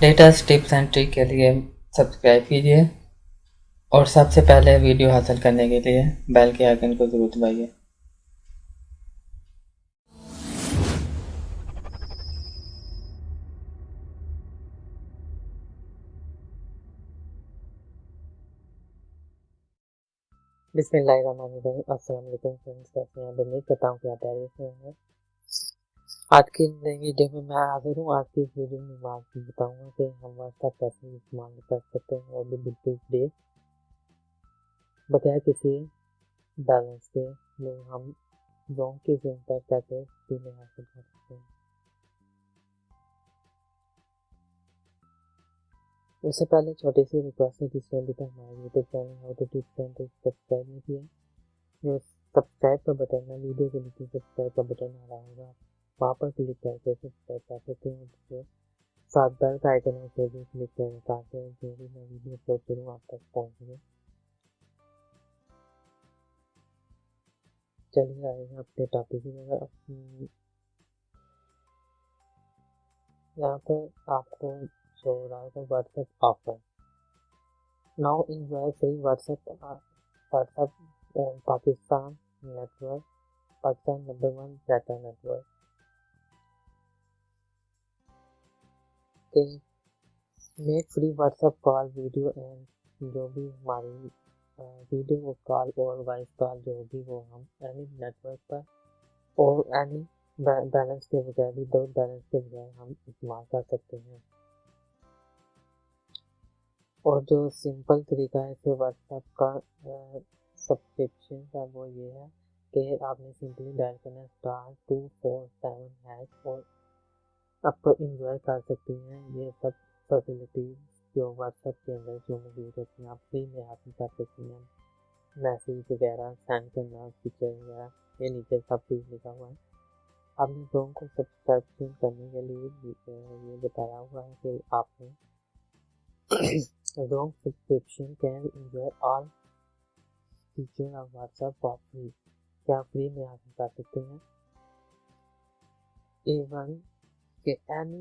Latest tips and trick के लिए subscribe कीजिए और सबसे पहले वीडियो हासिल करने के लिए बेल के आइकन को ज़रूर दबाइए। बिस्मिल्लाहिर्रहमानिर्रहीम। अस्सलाम वालेकुम फ्रेंड्स, कैसे हैं? उम्मीद करता हूँ कि आप खैरियत से होंगे। आज की नई वीडियो में मैं हाजिर हूँ। आज की इस वीडियो में मैं आपको बताऊंगा कि हम व्हाट्सएप कैसे इस्तेमाल कर सकते हैं और भी बिल्कुल फ्री बगैर किसी बैलेंस के में हम जोंग की सिम पर कैसे फ्री में हासिल कर सकते हैं। उससे पहले छोटी सी रिक्वेस्ट है, जिसने अभी तक हमारे YouTube channel how to tips and tricks subscribe नहीं किया, जो सब्सक्राइब का बटन है, वीडियो के नीचे सब्सक्राइब का बटन आ रहा होगा, वहाँ पर क्लिक करके सब्सक्राइब कर सकते हैं। जिसके साथ बेल का आइकन है उसे भी क्लिक करें ताकि जो भी मैं वीडियो अपलोड करूँ आप तक पहुँच सके। चलिए आए हैं अपने टॉपिक में। यहाँ पर आपको शो हो रहा होगा WhatsApp offer. Now enjoy free WhatsApp on Pakistan network, Pakistan #1 data network के make free WhatsApp call video and जो भी हमारी वीडियो कॉल और वॉइस कॉल जो भी वो हम एनी नेटवर्क पर और एनी बैलेंस के बगैर भी दो बैलेंस के बगैर हम इस्तेमाल कर सकते हैं। और जो सिंपल तरीका है इसे व्हाट्सएप का सब्सक्रिप्शन का वो ये है कि आपने सिंपली डायल करना *247# और आपको इंजॉय कर सकते हैं ये सब फैसिलिटीज जो व्हाट्सएप के अंदर जो मौजूद होती हैं, आप फ्री में हासिल कर सकते हैं। मैसेज वगैरह सेंड करना, पिक्चर वगैरह, ये नीचे सब कुछ लिखा हुआ है। आपने जोंग को सब्सक्रिप्शन करने के लिए ये बताया हुआ है कि आपने Zong subscription can enjoy all features of WhatsApp for free। क्या फ्री में हासिल कर सकते हैं A1 के एनी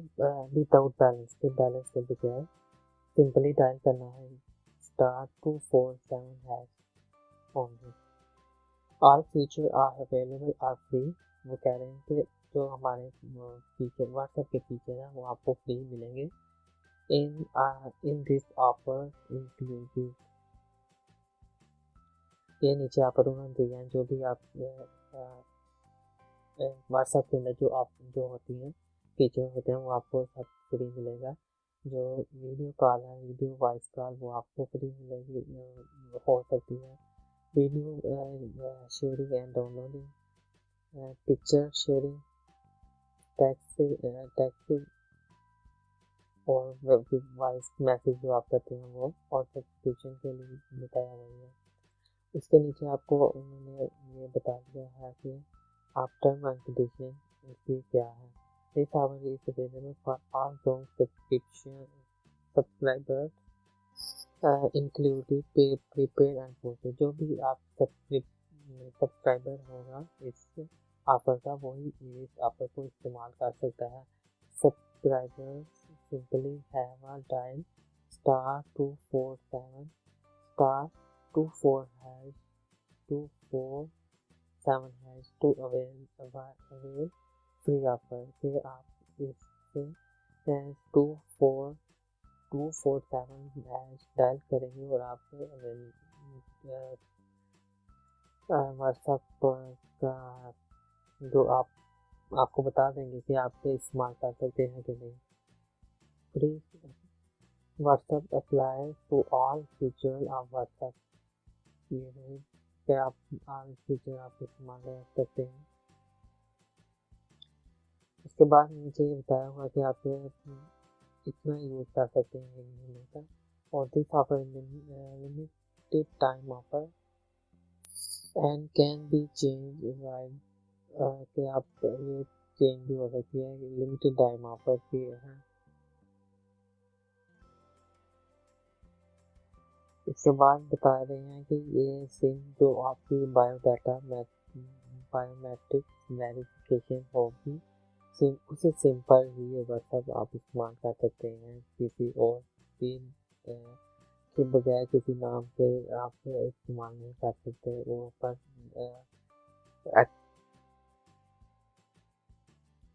विदाउट बैलेंस के बगैर सिंपली डायल करना है *247# only. All feature are available are free. वो कह रहे हैं कि जो हमारे फीचर व्हाट्सएप के फीचर हैं वो आपको फ्री मिलेंगे इन दिस ऑफर इंक्लूसिव। ये नीचे आप पर उन्होंने दिए हैं जो भी आप व्हाट्सएप के अंदर जो होती हैं फीचर होते हैं वो आपको सब फ्री मिलेगा। जो वीडियो कॉल है, वीडियो वॉइस कॉल, वो आपको फ्री मिलेगी हो सकती है। Video sharing and downloading, picture sharing, text और वॉइस मैसेज जो आप करते हैं वो और सब्सक्रिप्शन के लिए बताया गया है। इसके नीचे आपको उन्होंने ये बता दिया है कि आप टर्म एंड कंडीशन इसकी क्या है। This offer is available for all Jong subscribers including prepaid and postpaid. जो भी आप सब्सक्राइबर होगा इस ऑफर का वही इस ऑफर को इस्तेमाल कर सकता है। Subscribers simply have a dial *247 *24 to avail free offer के आप इससे 247# डायल करेंगे और आप व्हाट्सएप का जो आपको बता देंगे कि आप इस्तेमाल कर सकते हैं कि नहीं। Free WhatsApp applies to all features of WhatsApp। ये नहीं कि आप all फीचर आप इस्तेमाल कर सकते हैं। उसके बाद नीचे ये बताया हुआ कि आप इतना यूज़ कर सकते हैं 1 महीने का। और this offer limited time offer and can be change while कि आप ये चेंज भी हो सकती है। लिमिटेड टाइम ऑफर की है। इसके बाद बता रहे हैं कि ये सिम जो आपकी बायोमेट्रिक वेरिफिकेशन होगी उसी सिंपल ये व्हाट्सएप आप इस्तेमाल कर सकते हैं, किसी और भी के बगैर किसी नाम से आप इस्तेमाल नहीं कर सकते वो पर।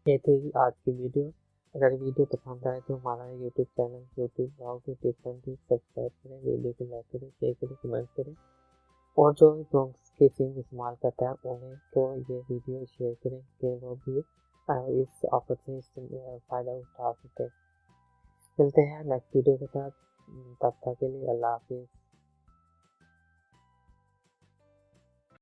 ये थी आज की वीडियो। अगर वीडियो पसंद आए तो हमारा यूट्यूब चैनल यूट्यूब सब्सक्राइब करें, वीडियो को लाइक करें, शेयर करें, कमेंट करें, और जो भी ब्लॉग्स के सिम इस्तेमाल करता है उन्हें तो ये वीडियो शेयर करें कि वो भी इस ऑफर से फ़ायदा उठा सकें। मिलते हैं नेक्स्ट वीडियो के साथ, तब तक के लिए अल्लाह हाफिज़।